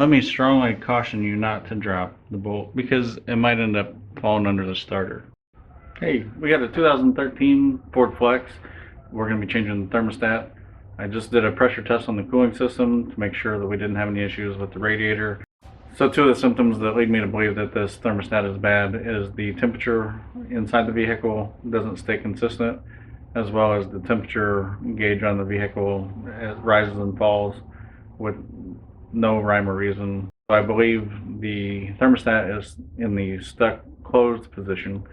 Let me strongly caution you not to drop the bolt because it might end up falling under the starter. Hey, we got a 2013 Ford Flex. We're going to be changing the thermostat. I just did a pressure test on the cooling system to make sure that we didn't have any issues with the radiator. So two of the symptoms that lead me to believe that this thermostat is bad is the temperature inside the vehicle doesn't stay consistent, as well as the temperature gauge on the vehicle rises and falls with no rhyme or reason. I believe the thermostat is in the stuck closed position,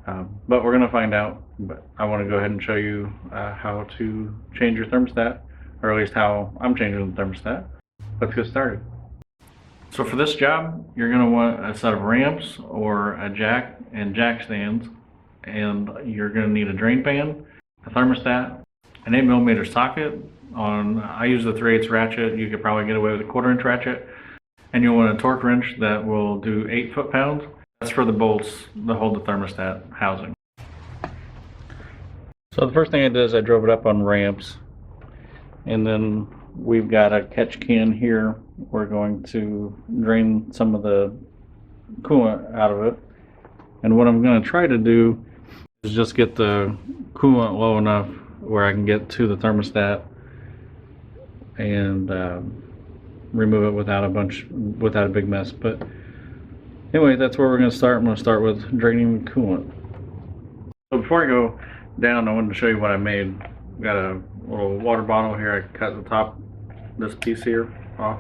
but we're going to find out. But I want to go ahead and show you how to change your thermostat, or at least how I'm changing the thermostat. Let's get started. So for this job, you're going to want a set of ramps or a jack and jack stands, and you're going to need a drain pan, a thermostat, an 8mm socket. I use the 3/8 ratchet. You could probably get away with a 1/4 inch ratchet, and you'll want a torque wrench that will do 8 foot-pounds. That's for the bolts that hold the thermostat housing. So the first thing I did is I drove it up on ramps, and then we've got a catch can here. We're going to drain some of the coolant out of it, and what I'm going to try to do is just get the coolant low enough where I can get to the thermostat and remove it without a big mess. But anyway, that's where we're going to start. I'm going to start with draining the coolant. So before I go down, I wanted to show you what I made. I've got a little water bottle here. I cut the top, this piece here, off.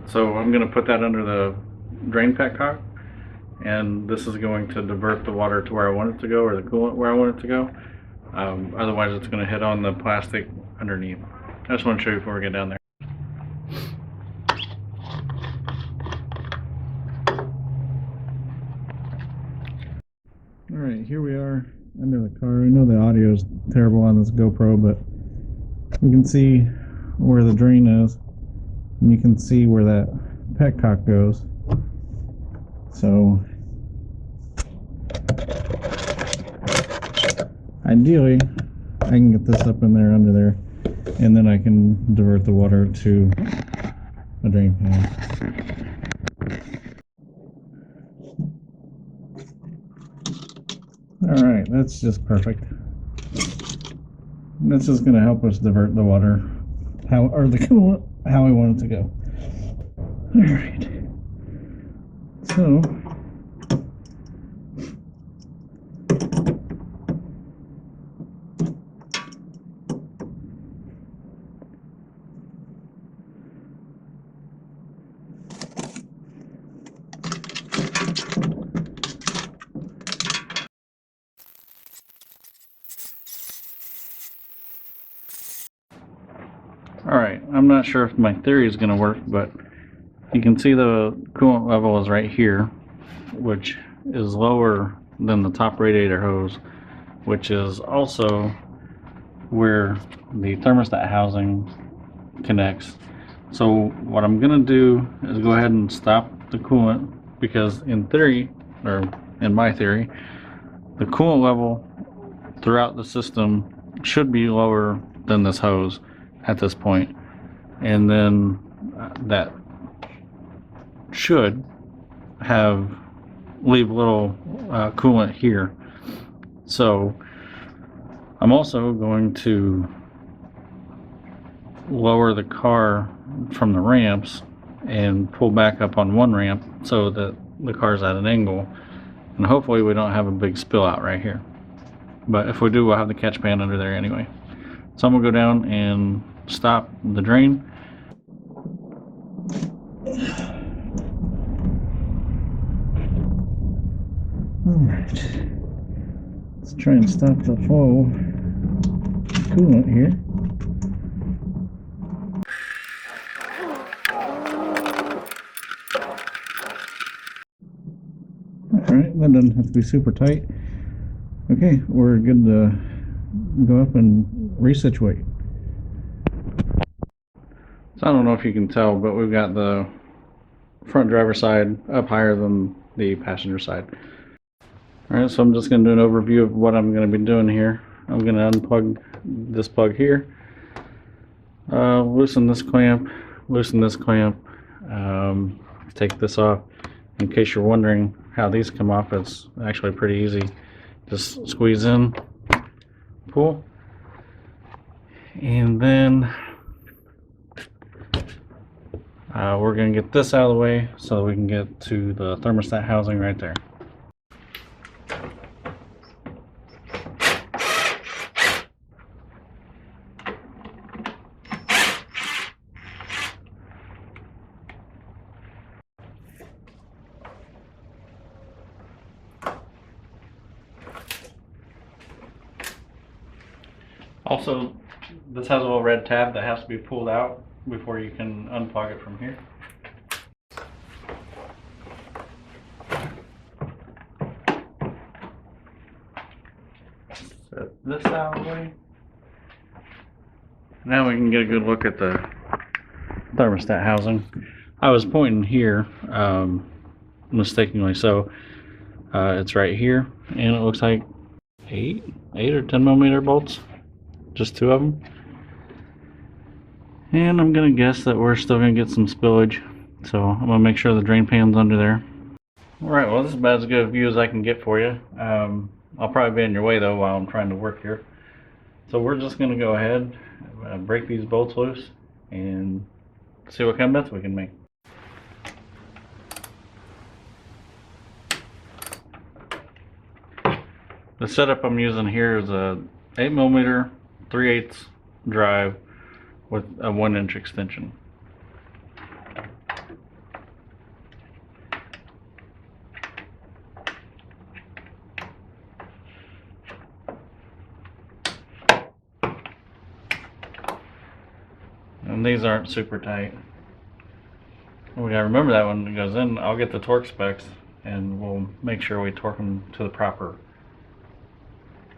So I'm going to put that under the drain petcock, and this is going to divert the water to where I want it to go, or the coolant where I want it to go. Otherwise it's going to hit on the plastic underneath. I just want to show you before we get down there. Alright, here we are under the car. I know the audio is terrible on this GoPro, but you can see where the drain is, and you can see where that petcock goes. So ideally I can get this up in there under there, and then I can divert the water to a drain pan. Alright, that's just perfect. This is going to help us divert the water, or the coolant, how we want it to go. Alright. So, alright, I'm not sure if my theory is going to work, but you can see the coolant level is right here, which is lower than the top radiator hose, which is also where the thermostat housing connects. So what I'm going to do is go ahead and stop the coolant, because in theory, or in my theory, the coolant level throughout the system should be lower than this hose at this point, and then that should leave a little coolant here. So I'm also going to lower the car from the ramps and pull back up on one ramp so that the car's at an angle, and hopefully we don't have a big spill out right here. But if we do, we'll have the catch pan under there anyway. So I'm gonna go down and stop the drain. Alright, let's try and stop the flow of coolant here. Alright, that doesn't have to be super tight. Okay, we're good to go up and resituate. So I don't know if you can tell, but we've got the front driver's side up higher than the passenger side. Alright, so I'm just going to do an overview of what I'm going to be doing here. I'm going to unplug this plug here, loosen this clamp, Take this off. In case you're wondering how these come off, it's actually pretty easy. Just squeeze in, pull, and then we're going to get this out of the way so we can get to the thermostat housing right there. Also, this has a little red tab that has to be pulled out before you can unplug it from here. Set this out of the way. Now we can get a good look at the thermostat housing. I was pointing here mistakenly, so it's right here, and it looks like 8 or 10 millimeter bolts, just 2 of them. And I'm gonna guess that we're still gonna get some spillage, so I'm gonna make sure the drain pan's under there. Alright, well, this is about as good a view as I can get for you. I'll probably be in your way though while I'm trying to work here. So we're just gonna go ahead, break these bolts loose, and see what kind of bets we can make. The setup I'm using here is a 8mm 3/8 drive with a 1-inch extension. And these aren't super tight. We gotta remember that when it goes in. I'll get the torque specs and we'll make sure we torque them to the proper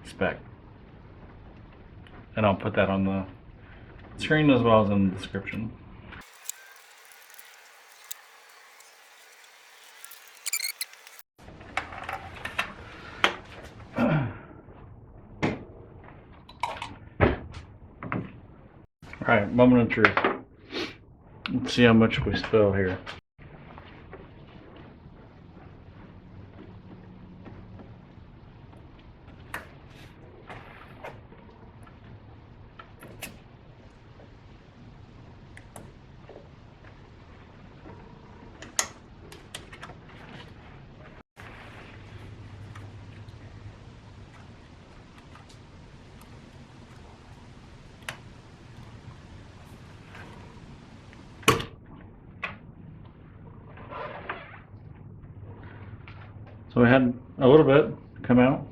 spec. And I'll put that on the screen as well as in the description. Alright, moment of truth. Let's see how much we spill here. So we had a little bit come out.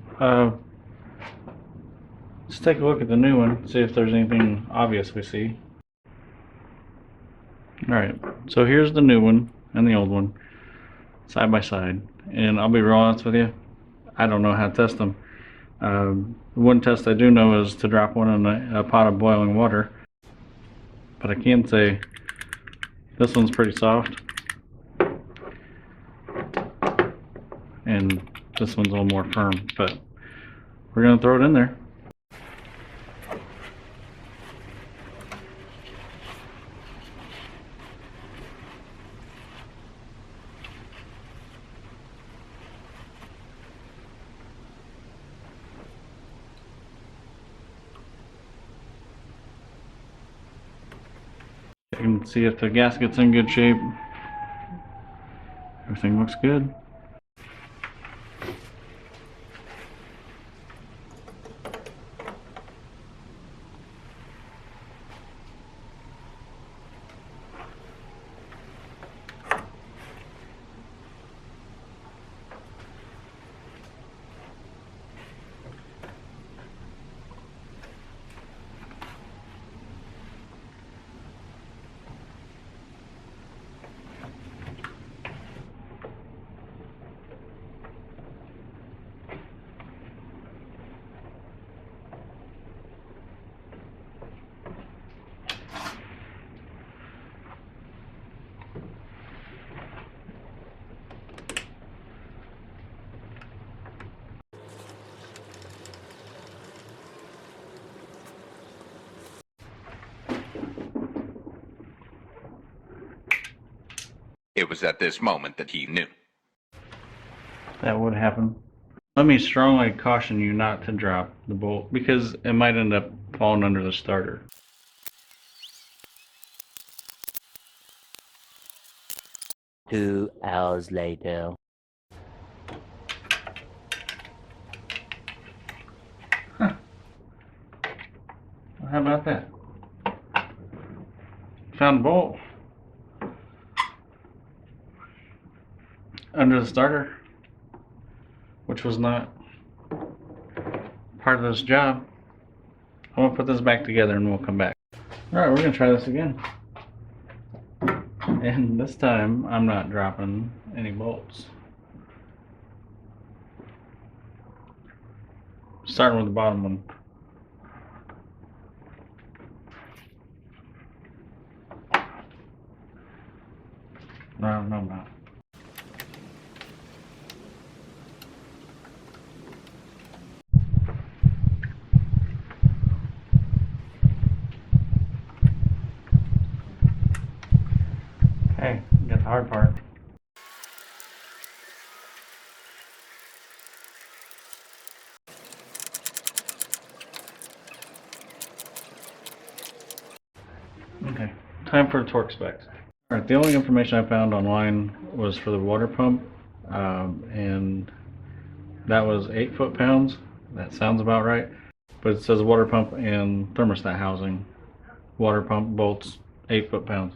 Let's take a look at the new one, see if there's anything obvious we see. Alright, so here's the new one and the old one, side by side. And I'll be real honest with you, I don't know how to test them. One test I do know is to drop one in a pot of boiling water. But I can say this one's pretty soft. And this one's a little more firm, but we're going to throw it in there. You can see if the gasket's in good shape. Everything looks good. It was at this moment that he knew. That would happen. Let me strongly caution you not to drop the bolt because it might end up falling under the starter. Two hours later. Huh. Well, how about that? Found a bolt under the starter, which was not part of this job. I'm gonna put this back together and we'll come back. Alright, we're gonna try this again. And this time I'm not dropping any bolts. Starting with the bottom one. No, I'm not. Okay, got the hard part. Okay, time for torque specs. Alright, the only information I found online was for the water pump, and that was 8 foot-pounds. That sounds about right. But it says water pump and thermostat housing. Water pump bolts, 8 foot-pounds.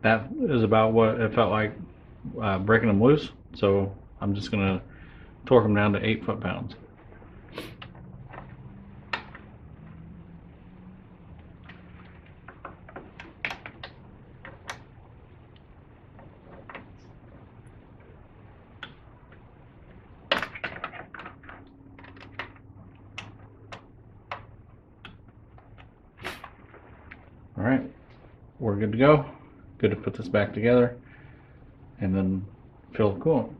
That is about what it felt like breaking them loose. So I'm just going to torque them down to 8 foot-pounds. All right, we're good to go. Good to put this back together and then fill the coolant.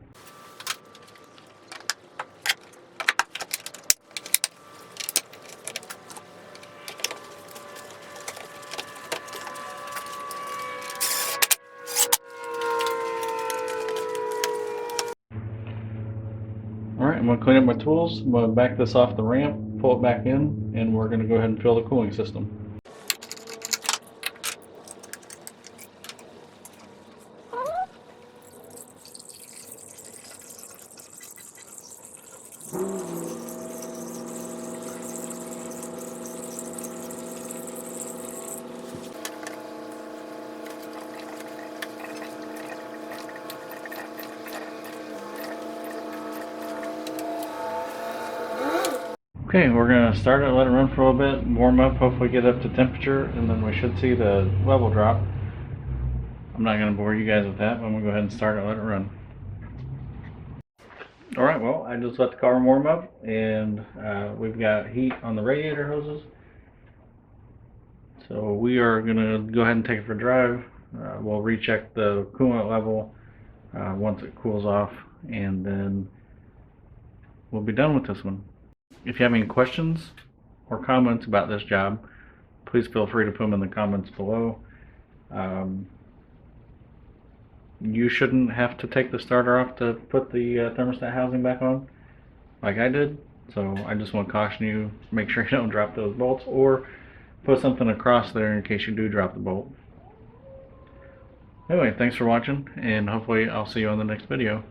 Alright, I'm going to clean up my tools. I'm going to back this off the ramp, pull it back in, and we're going to go ahead and fill the cooling system. Okay, we're going to start it, let it run for a little bit, warm up, hopefully get up to temperature, and then we should see the level drop. I'm not going to bore you guys with that, but I'm going to go ahead and start it, let it run. Alright, well, I just let the car warm up, and we've got heat on the radiator hoses. So we are going to go ahead and take it for a drive. We'll recheck the coolant level once it cools off, and then we'll be done with this one. If you have any questions or comments about this job, please feel free to put them in the comments below. You shouldn't have to take the starter off to put the thermostat housing back on like I did, so I just want to caution you, make sure you don't drop those bolts or put something across there in case you do drop the bolt. Anyway, thanks for watching, and hopefully I'll see you on the next video.